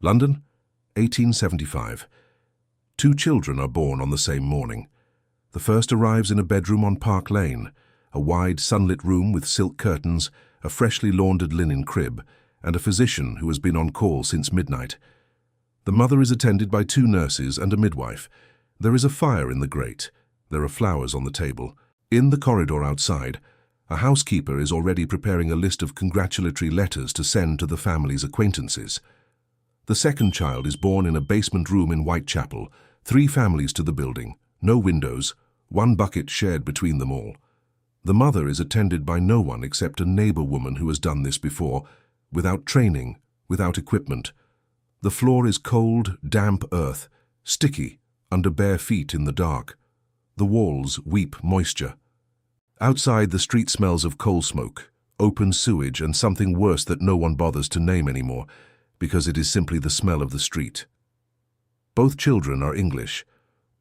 London, 1875. Two children are born on the same morning. The first arrives in a bedroom on Park Lane, a wide sunlit room with silk curtains, a freshly laundered linen crib, and a physician who has been on call since midnight. The mother is attended by two nurses and a midwife. There is a fire in the grate. There are flowers on the table. In the corridor outside, a housekeeper is already preparing a list of congratulatory letters to send to the family's acquaintances. The second child is born in a basement room in Whitechapel, 3 families to the building, no windows, 1 bucket shared between them all. The mother is attended by no one except a neighbor woman who has done this before, without training, without equipment. The floor is cold, damp earth, sticky, under bare feet in the dark. The walls weep moisture. Outside, the street smells of coal smoke, open sewage, and something worse that no one bothers to name anymore, because it is simply the smell of the street. Both children are English.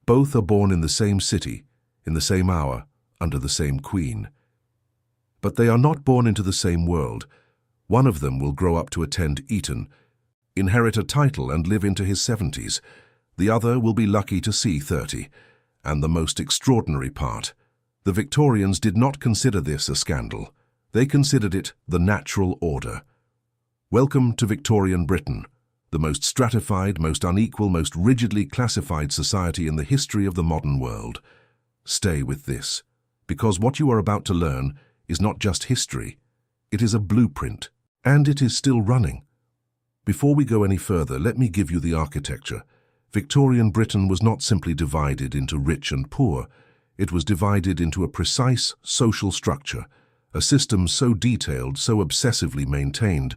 Both are born in the same city, in the same hour, under the same queen. But they are not born into the same world. One of them will grow up to attend Eton, inherit a title and live into his 70s. The other will be lucky to see 30. And the most extraordinary part, the Victorians did not consider this a scandal. They considered it the natural order. Welcome to Victorian Britain, the most stratified, most unequal, most rigidly classified society in the history of the modern world. Stay with this, because what you are about to learn is not just history, it is a blueprint, and it is still running. Before we go any further, let me give you the architecture. Victorian Britain was not simply divided into rich and poor. It was divided into a precise social structure, a system so detailed, so obsessively maintained,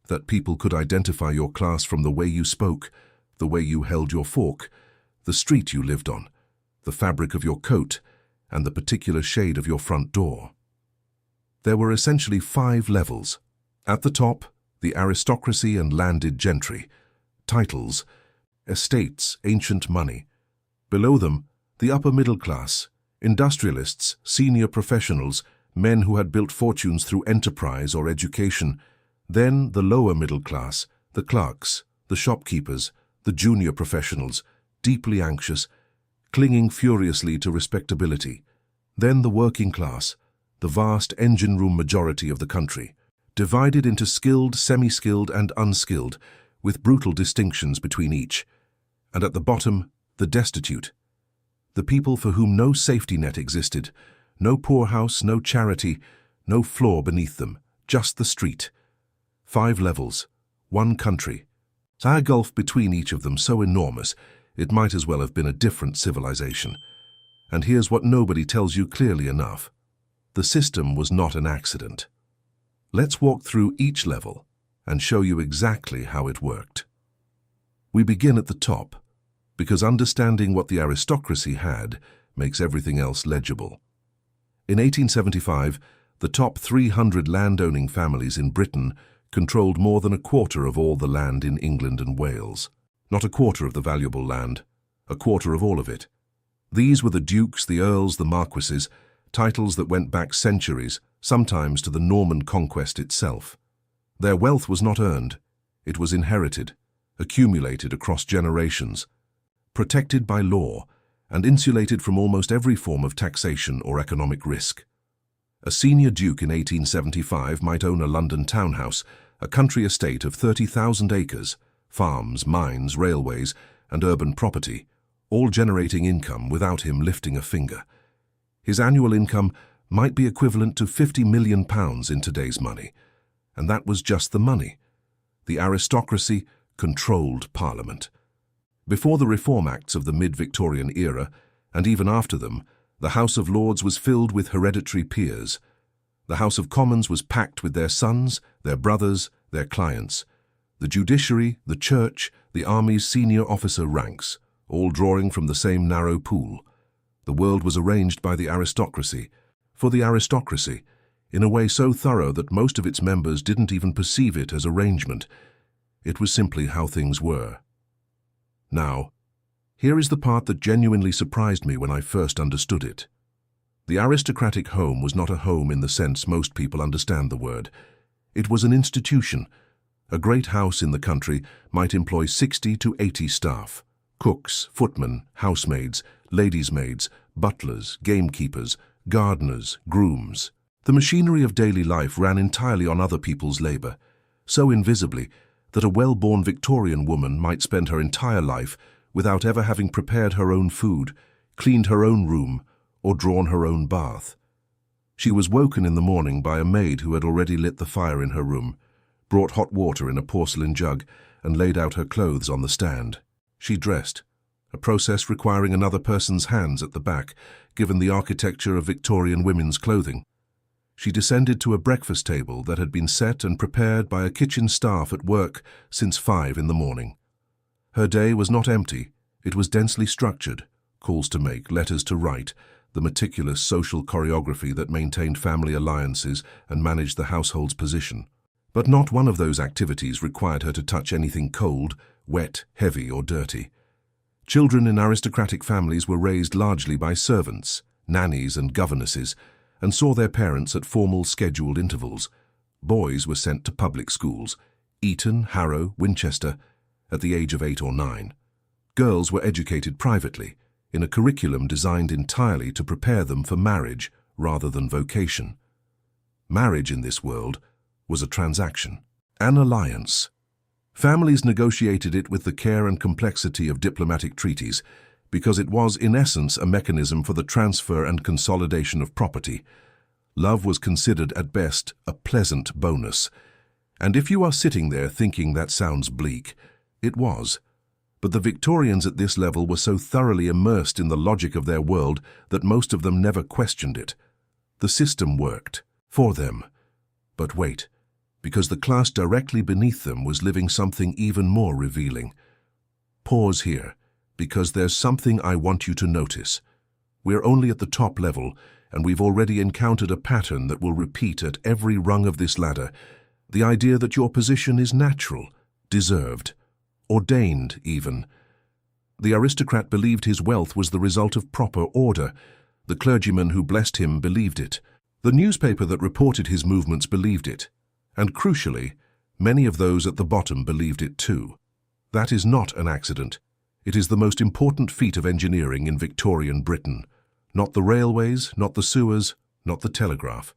that people could identify your class from the way you spoke, the way you held your fork, the street you lived on, the fabric of your coat, and the particular shade of your front door. There were essentially 5 levels. At the top, the aristocracy and landed gentry, titles, estates, ancient money. Below them, the upper middle class, industrialists, senior professionals, men who had built fortunes through enterprise or education. Then the lower middle class, the clerks, the shopkeepers, the junior professionals, deeply anxious, clinging furiously to respectability. Then the working class, the vast engine room majority of the country, divided into skilled, semi-skilled, and unskilled, with brutal distinctions between each. And at the bottom, the destitute, the people for whom no safety net existed, no poorhouse, no charity, no floor beneath them, just the street. 5 levels, 1 country. A gulf between each of them so enormous, it might as well have been a different civilization. And here's what nobody tells you clearly enough. The system was not an accident. Let's walk through each level and show you exactly how it worked. We begin at the top, because understanding what the aristocracy had makes everything else legible. In 1875, the top 300 land-owning families in Britain controlled more than a quarter of all the land in England and Wales. Not a quarter of the valuable land, a quarter of all of it. These were the dukes, the earls, the marquises, titles that went back centuries, sometimes to the Norman conquest itself. Their wealth was not earned, it was inherited, accumulated across generations, protected by law, and insulated from almost every form of taxation or economic risk. A senior duke in 1875 might own a London townhouse, a country estate of 30,000 acres, farms, mines, railways, and urban property, all generating income without him lifting a finger. His annual income might be equivalent to £50 million in today's money, and that was just the money. The aristocracy controlled Parliament. Before the Reform Acts of the mid-Victorian era, and even after them, the House of Lords was filled with hereditary peers. The House of Commons was packed with their sons, their brothers, their clients. The judiciary, the church, the army's senior officer ranks, all drawing from the same narrow pool. The world was arranged by the aristocracy, for the aristocracy, in a way so thorough that most of its members didn't even perceive it as arrangement. It was simply how things were. Now, here is the part that genuinely surprised me when I first understood it. The aristocratic home was not a home in the sense most people understand the word. It was an institution, A great house in the country might employ 60 to 80 staff: cooks, footmen, housemaids, ladies' maids, butlers, gamekeepers, gardeners, grooms. The machinery of daily life ran entirely on other people's labor, so invisibly that a well-born Victorian woman might spend her entire life without ever having prepared her own food, cleaned her own room, or drawn her own bath. She was woken in the morning by a maid who had already lit the fire in her room, brought hot water in a porcelain jug, and laid out her clothes on the stand. She dressed, a process requiring another person's hands at the back, given the architecture of Victorian women's clothing. She descended to a breakfast table that had been set and prepared by a kitchen staff at work since 5 in the morning. Her day was not empty, it was densely structured: calls to make, letters to write, the meticulous social choreography that maintained family alliances and managed the household's position. But not one of those activities required her to touch anything cold, wet, heavy, or dirty. Children in aristocratic families were raised largely by servants, nannies, and governesses, and saw their parents at formal scheduled intervals. Boys were sent to public schools: Eton, Harrow, Winchester, at the age of 8 or 9. Girls were educated privately, in a curriculum designed entirely to prepare them for marriage rather than vocation. Marriage in this world was a transaction, an alliance. Families negotiated it with the care and complexity of diplomatic treaties, because it was, in essence, a mechanism for the transfer and consolidation of property. Love was considered, at best, a pleasant bonus. And if you are sitting there thinking that sounds bleak, it was. But the Victorians at this level were so thoroughly immersed in the logic of their world that most of them never questioned it. The system worked for them. But wait, because the class directly beneath them was living something even more revealing. Pause here, because there's something I want you to notice. We're only at the top level, and we've already encountered a pattern that will repeat at every rung of this ladder: the idea that your position is natural, deserved, ordained even. The aristocrat believed his wealth was the result of proper order. The clergyman who blessed him believed it. The newspaper that reported his movements believed it. And crucially, many of those at the bottom believed it too. That is not an accident. It is the most important feat of engineering in Victorian Britain. Not the railways, not the sewers, not the telegraph.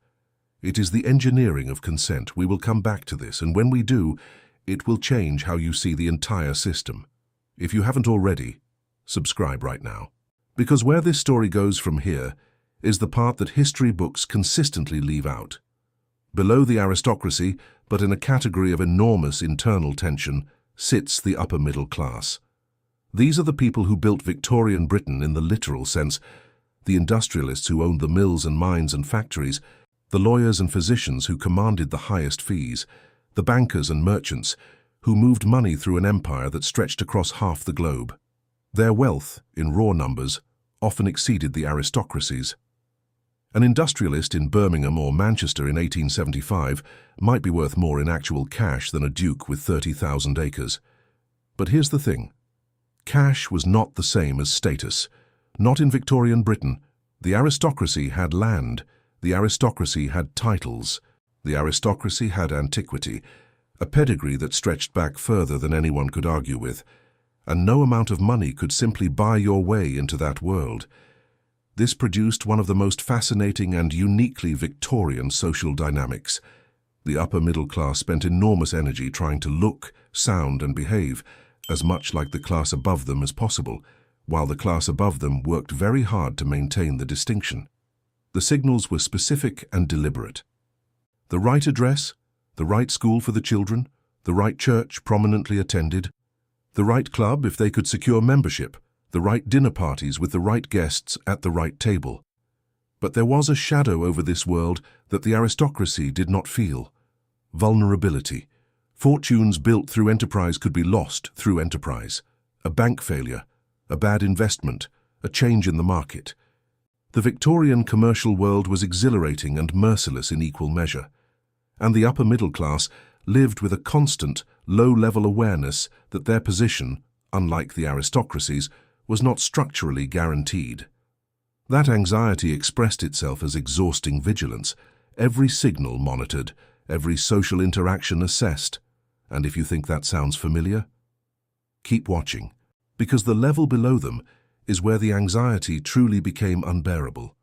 It is the engineering of consent. We will come back to this, and when we do, it will change how you see the entire system. If you haven't already, subscribe right now. Because where this story goes from here is the part that history books consistently leave out. Below the aristocracy, but in a category of enormous internal tension, sits the upper middle class. These are the people who built Victorian Britain in the literal sense: the industrialists who owned the mills and mines and factories, the lawyers and physicians who commanded the highest fees, the bankers and merchants who moved money through an empire that stretched across half the globe. Their wealth, in raw numbers, often exceeded the aristocracy's. An industrialist in Birmingham or Manchester in 1875 might be worth more in actual cash than a duke with 30,000 acres. But here's the thing. Cash was not the same as status. Not in Victorian Britain. The aristocracy had land. The aristocracy had titles. The aristocracy had antiquity, a pedigree that stretched back further than anyone could argue with. And no amount of money could simply buy your way into that world. This produced one of the most fascinating and uniquely Victorian social dynamics. The upper middle class spent enormous energy trying to look, sound, and behave as much like the class above them as possible, while the class above them worked very hard to maintain the distinction. The signals were specific and deliberate. The right address, the right school for the children, the right church prominently attended, the right club if they could secure membership, the right dinner parties with the right guests at the right table. But there was a shadow over this world that the aristocracy did not feel: vulnerability. Fortunes built through enterprise could be lost through enterprise. A bank failure, a bad investment, a change in the market. The Victorian commercial world was exhilarating and merciless in equal measure, and the upper middle class lived with a constant, low-level awareness that their position, unlike the aristocracy's, was not structurally guaranteed. That anxiety expressed itself as exhausting vigilance, every signal monitored, every social interaction assessed. And if you think that sounds familiar, keep watching, because the level below them is where the anxiety truly became unbearable.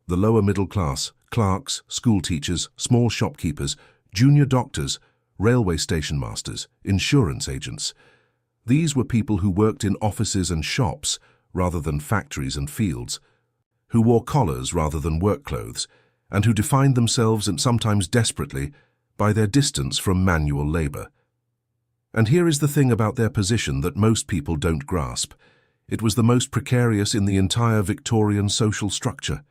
The lower middle class, clerks, school teachers, small shopkeepers, junior doctors, railway station masters, insurance agents. These were people who worked in offices and shops rather than factories and fields, who wore collars rather than work clothes, and who defined themselves, and sometimes desperately, by their distance from manual labor. And here is the thing about their position that most people don't grasp. It was the most precarious in the entire Victorian social structure.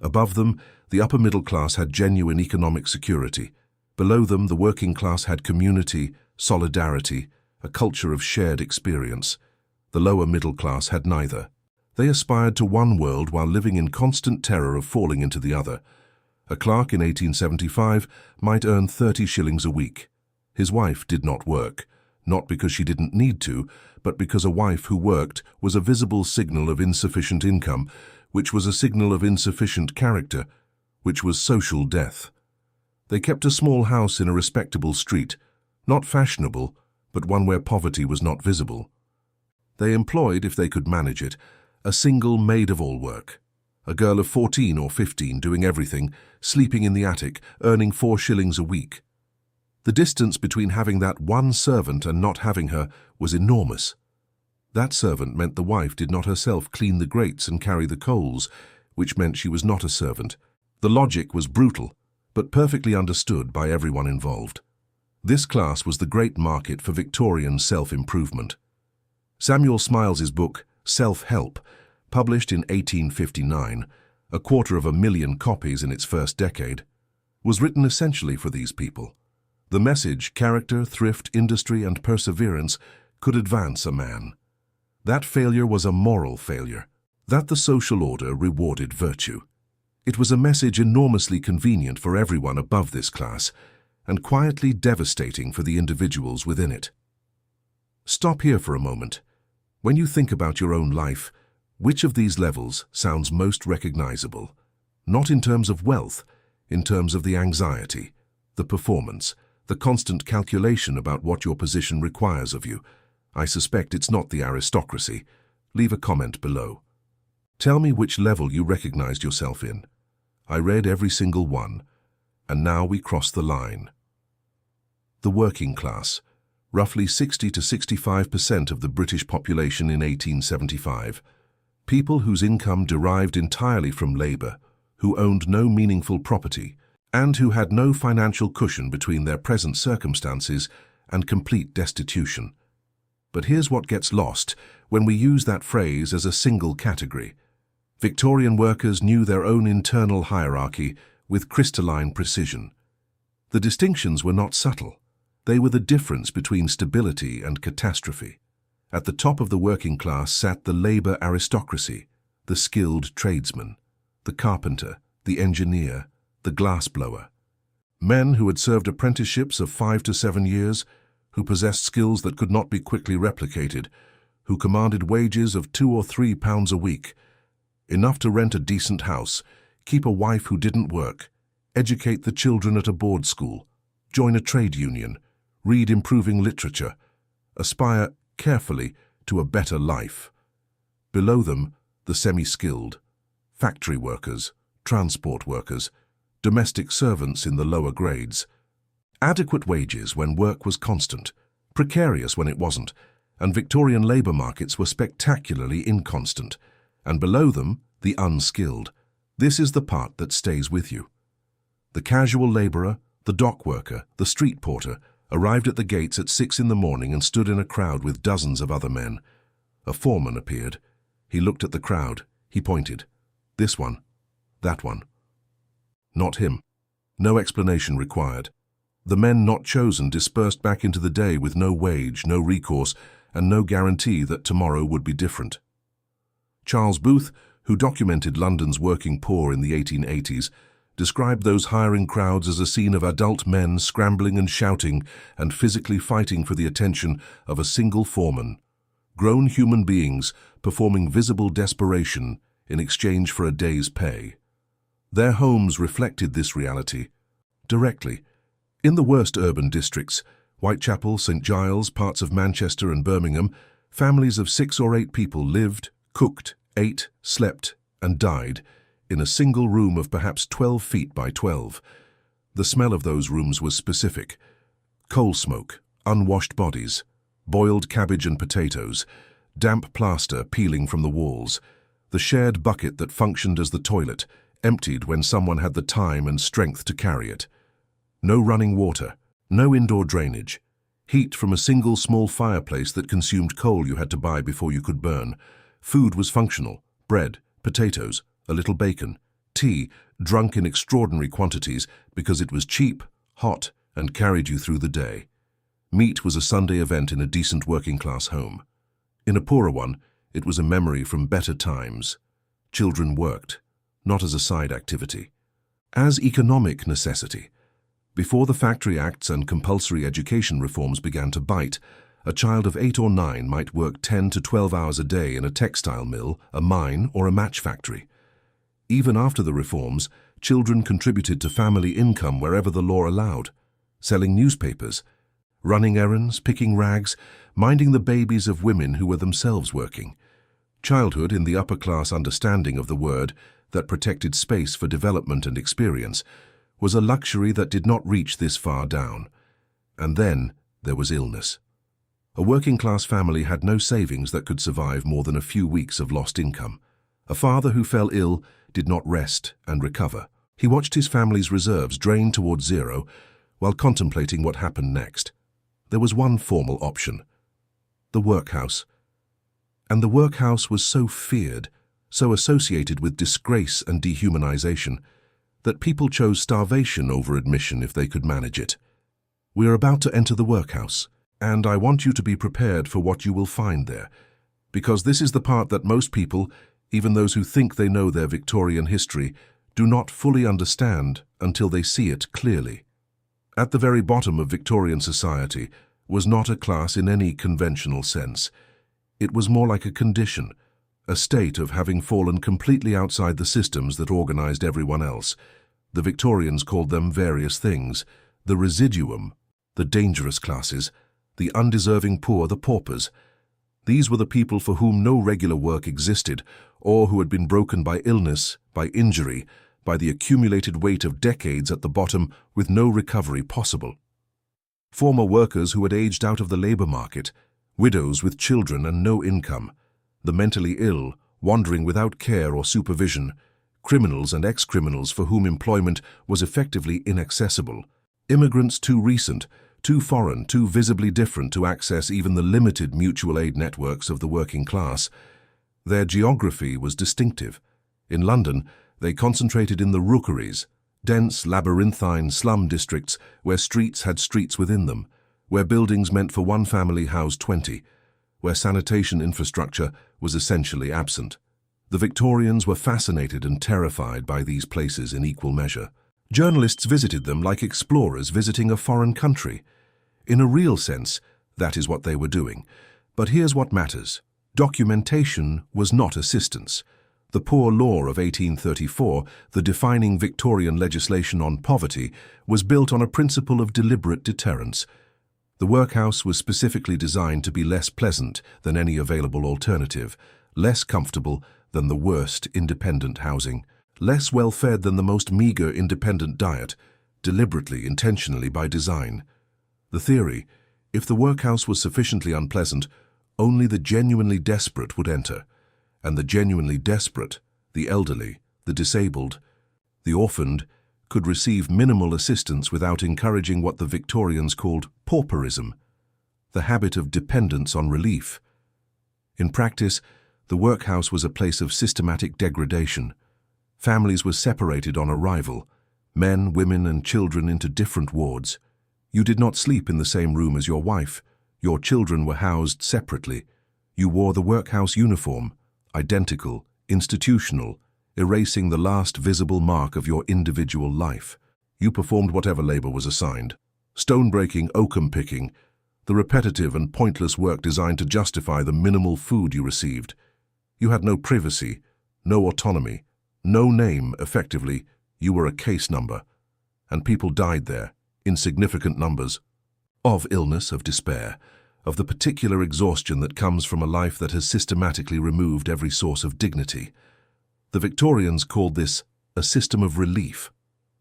Above them, the upper middle class had genuine economic security. Below them, the working class had community, solidarity, a culture of shared experience. The lower middle class had neither. They aspired to one world while living in constant terror of falling into the other. A clerk in 1875 might earn 30 shillings a week. His wife did not work, not because she didn't need to, but because a wife who worked was a visible signal of insufficient income, which was a signal of insufficient character, which was social death. They kept a small house in a respectable street, not fashionable, but one where poverty was not visible. They employed, if they could manage it, a single maid-of-all-work, a girl of 14 or 15 doing everything, sleeping in the attic, earning 4 shillings a week. The distance between having that one servant and not having her was enormous. That servant meant the wife did not herself clean the grates and carry the coals, which meant she was not a servant. The logic was brutal, but perfectly understood by everyone involved. This class was the great market for Victorian self-improvement. Samuel Smiles's book, Self-Help, published in 1859, 250,000 copies in its first decade, was written essentially for these people. The message, character, thrift, industry, and perseverance could advance a man. That failure was a moral failure, that the social order rewarded virtue. It was a message enormously convenient for everyone above this class, and quietly devastating for the individuals within it. Stop here for a moment. When you think about your own life, which of these levels sounds most recognizable? Not in terms of wealth, in terms of the anxiety, the performance, the constant calculation about what your position requires of you. I suspect it's not the aristocracy. Leave a comment below. Tell me which level you recognized yourself in. I read every single one, and now we cross the line. The working class, roughly 60 to 65% of the British population in 1875. People whose income derived entirely from labor, who owned no meaningful property, and who had no financial cushion between their present circumstances and complete destitution. But here's what gets lost when we use that phrase as a single category. Victorian workers knew their own internal hierarchy with crystalline precision. The distinctions were not subtle. They were the difference between stability and catastrophe. At the top of the working class sat the labor aristocracy, the skilled tradesman, the carpenter, the engineer, the glassblower. Men who had served apprenticeships of 5 to 7 years, who possessed skills that could not be quickly replicated, who commanded wages of £2 or £3 a week, enough to rent a decent house, keep a wife who didn't work, educate the children at a board school, join a trade union, read improving literature, aspire carefully to a better life. Below them, the semi-skilled, factory workers, transport workers, domestic servants in the lower grades. Adequate wages when work was constant, precarious when it wasn't, and Victorian labour markets were spectacularly inconstant. And below them, the unskilled. This is the part that stays with you. The casual labourer, the dock worker, the street porter, arrived at the gates at 6 in the morning and stood in a crowd with dozens of other men. A foreman appeared. He looked at the crowd. He pointed. This one. That one. Not him. No explanation required. The men not chosen dispersed back into the day with no wage, no recourse, and no guarantee that tomorrow would be different. Charles Booth, who documented London's working poor in the 1880s, described those hiring crowds as a scene of adult men scrambling and shouting and physically fighting for the attention of a single foreman. Grown human beings performing visible desperation in exchange for a day's pay. Their homes reflected this reality directly. In the worst urban districts, Whitechapel, St. Giles, parts of Manchester and Birmingham, families of 6 or 8 people lived, cooked, ate, slept, and died in a single room of perhaps 12 feet by 12. The smell of those rooms was specific. Coal smoke, unwashed bodies, boiled cabbage and potatoes, damp plaster peeling from the walls, the shared bucket that functioned as the toilet, emptied when someone had the time and strength to carry it. No running water, no indoor drainage. Heat from a single small fireplace that consumed coal you had to buy before you could burn. Food was functional: bread, potatoes, a little bacon, tea, drunk in extraordinary quantities because it was cheap, hot, and carried you through the day. Meat was a Sunday event in a decent working-class home. In a poorer one, it was a memory from better times. Children worked, not as a side activity, as economic necessity. Before the Factory Acts and compulsory education reforms began to bite, a child of 8 or 9 might work 10 to 12 hours a day in a textile mill, a mine, or a match factory. Even after the reforms, children contributed to family income wherever the law allowed, selling newspapers, running errands, picking rags, minding the babies of women who were themselves working. Childhood, in the upper-class understanding of the word, that protected space for development and experience, was a luxury that did not reach this far down. And then there was illness. A working-class family had no savings that could survive more than a few weeks of lost income. A father who fell ill did not rest and recover. He watched his family's reserves drain towards zero while contemplating what happened next. There was one formal option: the workhouse. And the workhouse was so feared, so associated with disgrace and dehumanization, that people chose starvation over admission if they could manage it. We are about to enter the workhouse, and I want you to be prepared for what you will find there, because this is the part that most people, even those who think they know their Victorian history, do not fully understand until they see it clearly. At the very bottom of Victorian society was not a class in any conventional sense. It was more like a condition, a state of having fallen completely outside the systems that organized everyone else. The Victorians called them various things: the residuum, the dangerous classes, the undeserving poor, the paupers. These were the people for whom no regular work existed, or who had been broken by illness, by injury, by the accumulated weight of decades at the bottom with no recovery possible. Former workers who had aged out of the labor market, widows with children and no income, the mentally ill, wandering without care or supervision, criminals and ex-criminals for whom employment was effectively inaccessible, immigrants too recent, too foreign, too visibly different to access even the limited mutual aid networks of the working class. Their geography was distinctive. In London, they concentrated in the rookeries, dense labyrinthine slum districts where streets had streets within them, where buildings meant for one family housed 20, where sanitation infrastructure was essentially absent. The Victorians were fascinated and terrified by these places in equal measure. Journalists visited them like explorers visiting a foreign country. In a real sense, that is what they were doing. But here's what matters. Documentation was not assistance. The Poor Law of 1834, the defining Victorian legislation on poverty, was built on a principle of deliberate deterrence. The workhouse was specifically designed to be less pleasant than any available alternative, less comfortable than the worst independent housing, less well-fed than the most meager independent diet, deliberately, intentionally by design. The theory: if the workhouse was sufficiently unpleasant, only the genuinely desperate would enter, and the genuinely desperate, the elderly, the disabled, the orphaned, could receive minimal assistance without encouraging what the Victorians called pauperism, the habit of dependence on relief. In practice, the workhouse was a place of systematic degradation. Families were separated on arrival, men, women, and children into different wards. You did not sleep in the same room as your wife. Your children were housed separately. You wore the workhouse uniform, identical, institutional, erasing the last visible mark of your individual life. You performed whatever labor was assigned: stone-breaking, oakum-picking, the repetitive and pointless work designed to justify the minimal food you received. You had no privacy, no autonomy, no name. Effectively, you were a case number. And people died there, in significant numbers. of illness, of despair, of the particular exhaustion that comes from a life that has systematically removed every source of dignity. The Victorians called this a system of relief.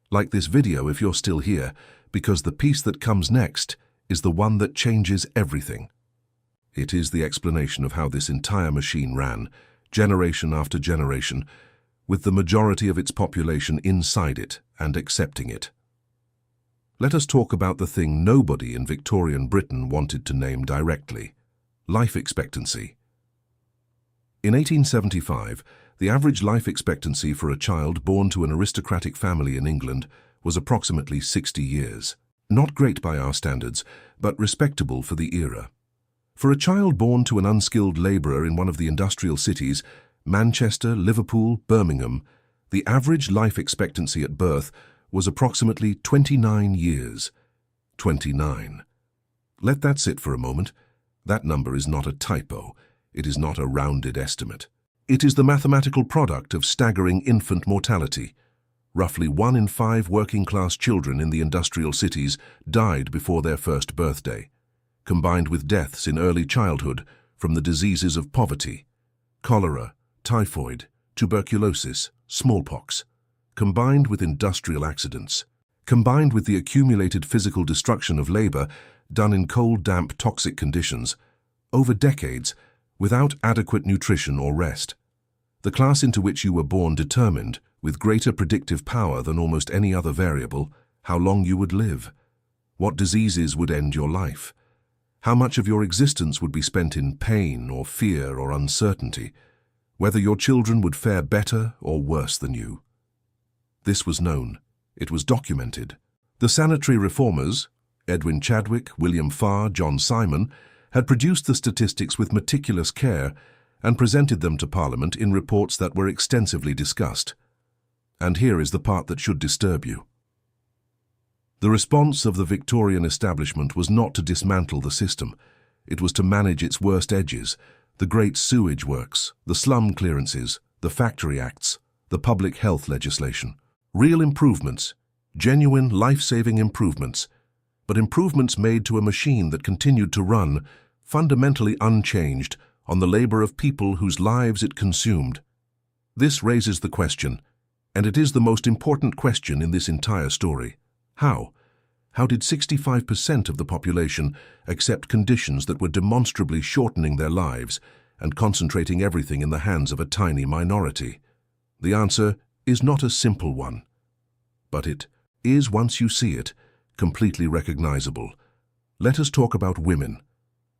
Like this video if you're still here, because the piece that comes next is the one that changes everything. It is the explanation of how this entire machine ran, generation after generation, with the majority of its population inside it and accepting it. Let us talk about the thing nobody in Victorian Britain wanted to name directly: life expectancy. In 1875, the average life expectancy for a child born to an aristocratic family in England was approximately 60 years. Not great by our standards, but respectable for the era. For a child born to an unskilled labourer in one of the industrial cities, Manchester, Liverpool, Birmingham, the average life expectancy at birth was approximately 29 years. 29. Let that sit for a moment. That number is not a typo. It is not a rounded estimate. It is the mathematical product of staggering infant mortality. Roughly 1 in 5 working-class children in the industrial cities died before their first birthday, combined with deaths in early childhood from the diseases of poverty, cholera, typhoid, tuberculosis, smallpox, combined with industrial accidents, combined with the accumulated physical destruction of labor done in cold, damp, toxic conditions, over decades, without adequate nutrition or rest. The class into which you were born determined, with greater predictive power than almost any other variable, how long you would live, what diseases would end your life, how much of your existence would be spent in pain or fear or uncertainty, whether your children would fare better or worse than you. This was known. It was documented. The sanitary reformers, Edwin Chadwick, William Farr, John Simon, had produced the statistics with meticulous care and presented them to Parliament in reports that were extensively discussed. And here is the part that should disturb you. The response of the Victorian establishment was not to dismantle the system. It was to manage its worst edges, the great sewage works, the slum clearances, the factory acts, the public health legislation. Real improvements, genuine life-saving improvements, but improvements made to a machine that continued to run, fundamentally unchanged, on the labor of people whose lives it consumed. This raises the question, and it is the most important question in this entire story. How? How did 65% of the population accept conditions that were demonstrably shortening their lives and concentrating everything in the hands of a tiny minority? The answer is not a simple one, but it is, once you see it, completely recognizable. Let us talk about women,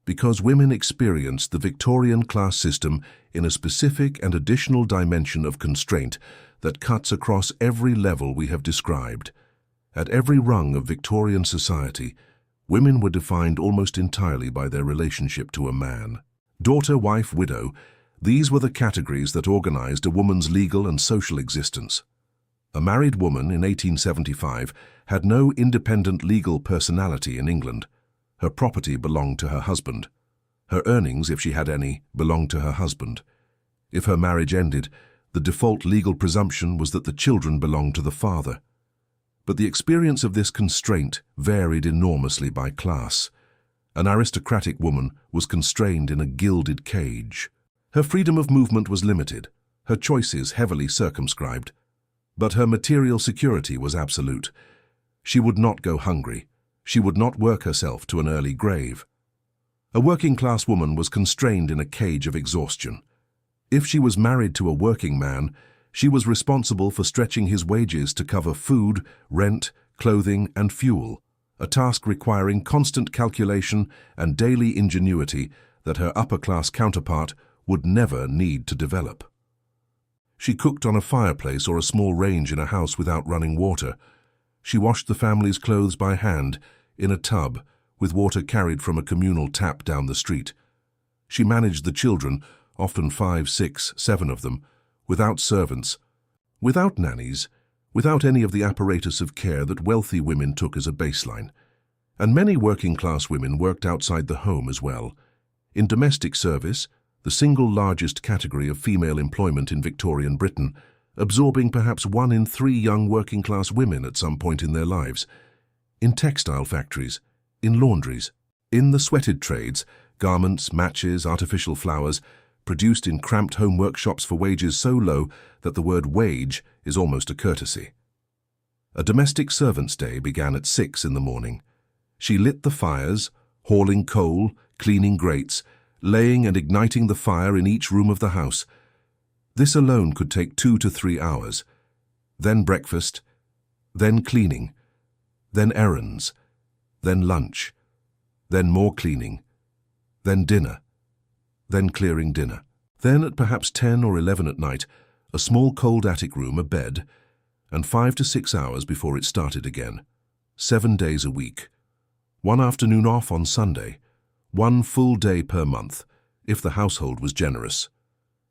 because women experienced the Victorian class system in a specific and additional dimension of constraint that cuts across every level we have described. At every rung of Victorian society, women were defined almost entirely by their relationship to a man. Daughter, wife, widow, these were the categories that organized a woman's legal and social existence. A married woman in 1875 had no independent legal personality in England. Her property belonged to her husband. Her earnings, if she had any, belonged to her husband. If her marriage ended, the default legal presumption was that the children belonged to the father. But the experience of this constraint varied enormously by class. An aristocratic woman was constrained in a gilded cage. Her freedom of movement was limited, her choices heavily circumscribed, but her material security was absolute. She would not go hungry. She would not work herself to an early grave. A working-class woman was constrained in a cage of exhaustion. If she was married to a working man, she was responsible for stretching his wages to cover food, rent, clothing, and fuel, a task requiring constant calculation and daily ingenuity that her upper-class counterpart would never need to develop. She cooked on a fireplace or a small range in a house without running water. She washed the family's clothes by hand, in a tub, with water carried from a communal tap down the street. She managed the children, often 5, 6, 7 of them, without servants, without nannies, without any of the apparatus of care that wealthy women took as a baseline. And many working-class women worked outside the home as well. In domestic service, the single largest category of female employment in Victorian Britain, absorbing perhaps 1 in 3 young working-class women at some point in their lives. In textile factories, in laundries, in the sweated trades, garments, matches, artificial flowers, produced in cramped home workshops for wages so low that the word wage is almost a courtesy. A domestic servant's day began at 6 in the morning. She lit the fires, hauling coal, cleaning grates, laying and igniting the fire in each room of the house. This alone could take 2 to 3 hours. Then breakfast, then cleaning, then errands, then lunch, then more cleaning, then dinner, then clearing dinner. Then at perhaps 10 or 11 at night, a small cold attic room, a bed, and 5 to 6 hours before it started again. 7 days a week. 1 afternoon off on Sunday. 1 full day per month, if the household was generous.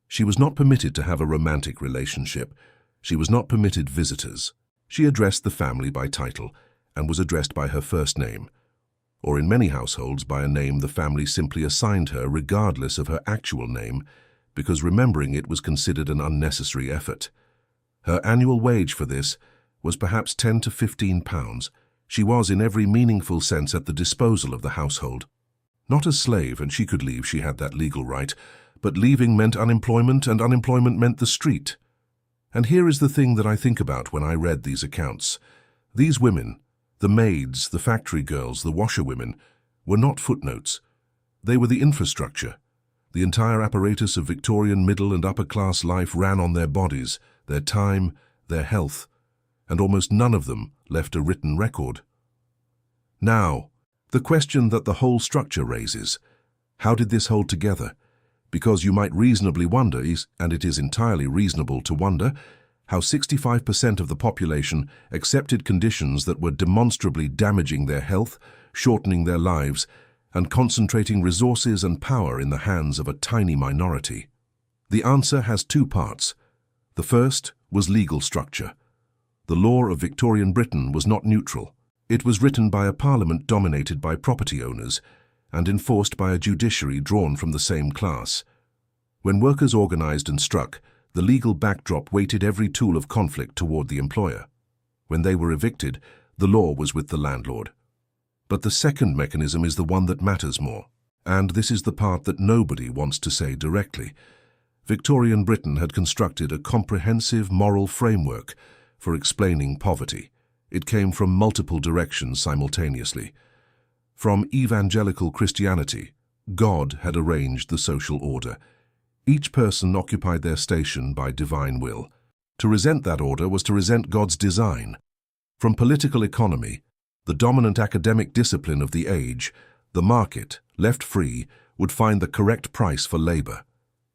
She was not permitted to have a romantic relationship. She was not permitted visitors. She addressed the family by title and was addressed by her first name, or in many households by a name the family simply assigned her regardless of her actual name, because remembering it was considered an unnecessary effort. Her annual wage for this was perhaps £10 to £15. She was in every meaningful sense at the disposal of the household. Not a slave, and she could leave, she had that legal right, but leaving meant unemployment, and unemployment meant the street. And here is the thing that I think about when I read these accounts. These women, the maids, the factory girls, the washerwomen, were not footnotes. They were the infrastructure. The entire apparatus of Victorian middle and upper class life ran on their bodies, their time, their health, and almost none of them left a written record. Now, the question that the whole structure raises: how did this hold together? Because you might reasonably wonder, and it is entirely reasonable to wonder, how 65% of the population accepted conditions that were demonstrably damaging their health, shortening their lives, and concentrating resources and power in the hands of a tiny minority. The answer has 2 parts. The first was legal structure. The law of Victorian Britain was not neutral. It was written by a parliament dominated by property owners and enforced by a judiciary drawn from the same class. When workers organized and struck, the legal backdrop weighted every tool of conflict toward the employer. When they were evicted, the law was with the landlord. But the second mechanism is the one that matters more, and this is the part that nobody wants to say directly. Victorian Britain had constructed a comprehensive moral framework for explaining poverty. It came from multiple directions simultaneously. From evangelical Christianity, God had arranged the social order. Each person occupied their station by divine will. To resent that order was to resent God's design. From political economy, the dominant academic discipline of the age, the market, left free, would find the correct price for labor.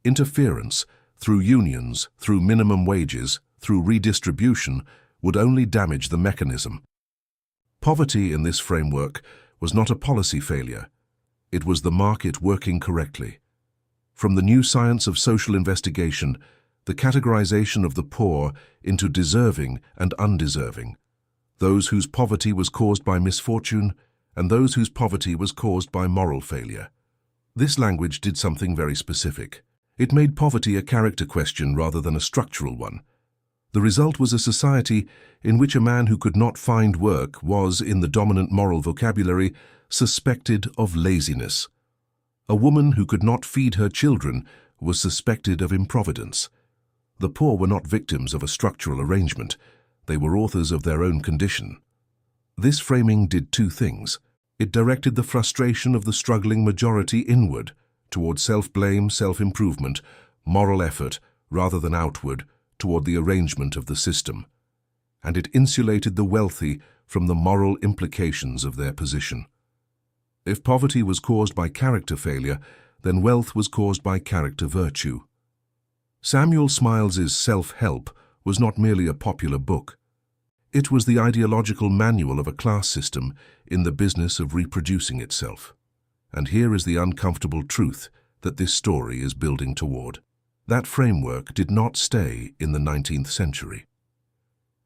Interference, through unions, through minimum wages, through redistribution, would only damage the mechanism. Poverty in this framework was not a policy failure. It was the market working correctly. From the new science of social investigation, the categorization of the poor into deserving and undeserving, those whose poverty was caused by misfortune and those whose poverty was caused by moral failure. This language did something very specific. It made poverty a character question rather than a structural one. The result was a society in which a man who could not find work was, in the dominant moral vocabulary, suspected of laziness. A woman who could not feed her children was suspected of improvidence. The poor were not victims of a structural arrangement. They were authors of their own condition. This framing did 2 things. It directed the frustration of the struggling majority inward, toward self-blame, self-improvement, moral effort, rather than outward, toward the arrangement of the system. And it insulated the wealthy from the moral implications of their position. If poverty was caused by character failure, then wealth was caused by character virtue. Samuel Smiles's Self-Help was not merely a popular book. It was the ideological manual of a class system in the business of reproducing itself. And here is the uncomfortable truth that this story is building toward. That framework did not stay in the 19th century.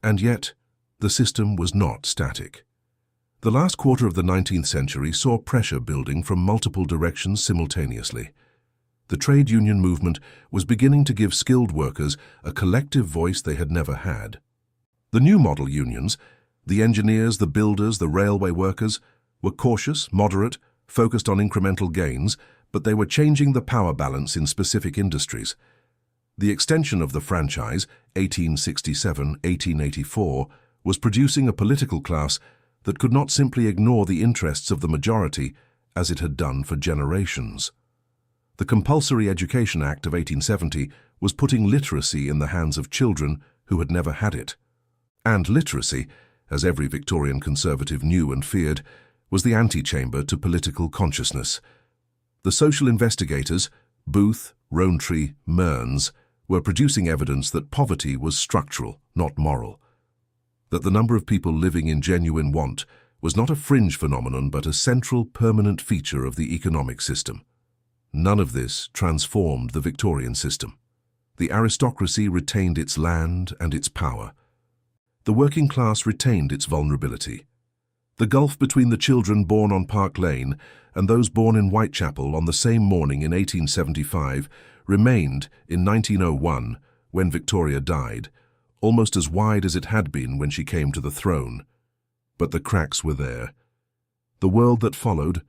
And yet, the system was not static. The last quarter of the 19th century saw pressure building from multiple directions simultaneously. The trade union movement was beginning to give skilled workers a collective voice they had never had. The new model unions, the engineers, the builders, the railway workers, were cautious, moderate, focused on incremental gains, but they were changing the power balance in specific industries. The extension of the franchise, 1867-1884, was producing a political class that could not simply ignore the interests of the majority as it had done for generations. The Compulsory Education Act of 1870 was putting literacy in the hands of children who had never had it. And literacy, as every Victorian conservative knew and feared, was the antechamber to political consciousness. The social investigators, Booth, Rowntree, Mearns, were producing evidence that poverty was structural, not moral. That the number of people living in genuine want was not a fringe phenomenon but a central, permanent feature of the economic system. None of this transformed the Victorian system. The aristocracy retained its land and its power. The working class retained its vulnerability. The gulf between the children born on Park Lane and those born in Whitechapel on the same morning in 1875 remained in 1901, when Victoria died, almost as wide as it had been when she came to the throne. But the cracks were there. The world that followed,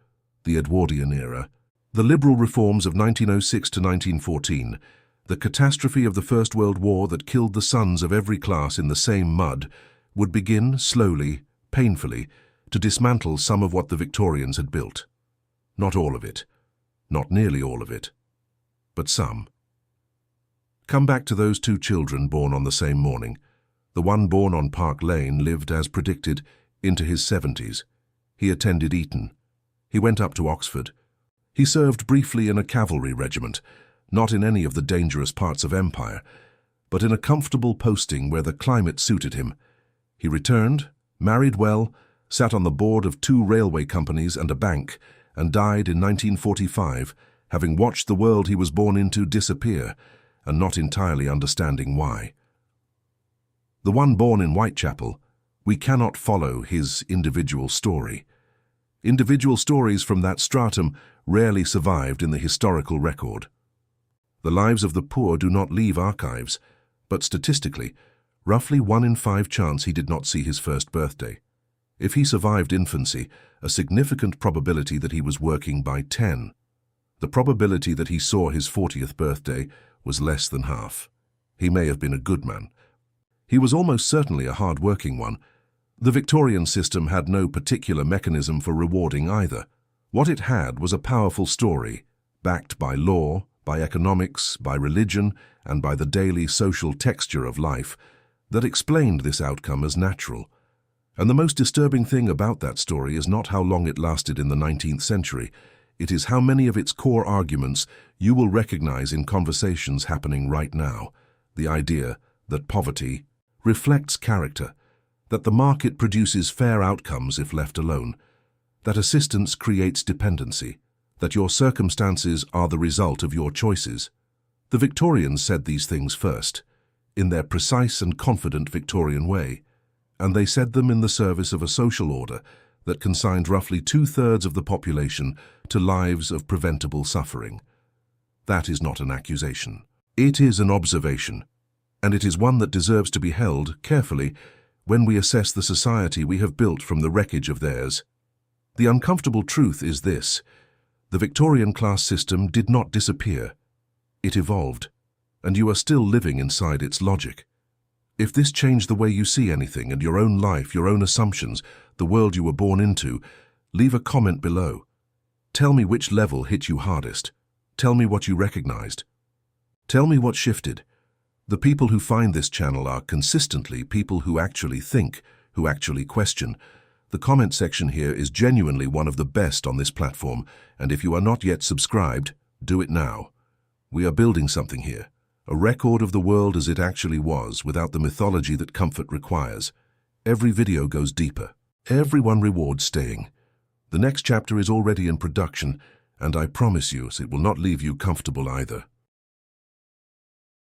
the Edwardian era, the liberal reforms of 1906 to 1914, the catastrophe of the First World War that killed the sons of every class in the same mud, would begin slowly, painfully, to dismantle some of what the Victorians had built. Not all of it, not nearly all of it, but some. Come back to those two children born on the same morning. The one born on Park Lane lived, as predicted, into his 70s. He attended Eton. He went up to Oxford. He served briefly in a cavalry regiment, not in any of the dangerous parts of Empire, but in a comfortable posting where the climate suited him. He returned, married well, sat on the board of 2 railway companies and a bank, and died in 1945, having watched the world he was born into disappear, and not entirely understanding why. The one born in Whitechapel, we cannot follow his individual story. Individual stories from that stratum rarely survived in the historical record. The lives of the poor do not leave archives, but statistically, roughly 1 in 5 chance he did not see his first birthday. If he survived infancy, a significant probability that he was working by 10. The probability that he saw his 40th birthday was less than half. He may have been a good man. He was almost certainly a hard-working one. The Victorian system had no particular mechanism for rewarding either. What it had was a powerful story, backed by law, by economics, by religion, and by the daily social texture of life, that explained this outcome as natural. And the most disturbing thing about that story is not how long it lasted in the 19th century. It is how many of its core arguments you will recognize in conversations happening right now. The idea that poverty reflects character, that the market produces fair outcomes if left alone, that assistance creates dependency, that your circumstances are the result of your choices. The Victorians said these things first, in their precise and confident Victorian way, and they said them in the service of a social order that consigned roughly 2/3 of the population to lives of preventable suffering. That is not an accusation. It is an observation, and it is one that deserves to be held carefully when we assess the society we have built from the wreckage of theirs. The uncomfortable truth is this: the Victorian class system did not disappear. It evolved, and you are still living inside its logic. If this changed the way you see anything and your own life, your own assumptions, the world you were born into, leave a comment below. Tell me which level hit you hardest. Tell me what you recognized. Tell me what shifted. The people who find this channel are consistently people who actually think, who actually question. The comment section here is genuinely one of the best on this platform, and if you are not yet subscribed, do it now. We are building something here, a record of the world as it actually was, without the mythology that comfort requires. Every video goes deeper. Everyone rewards staying. The next chapter is already in production, and I promise you it will not leave you comfortable either.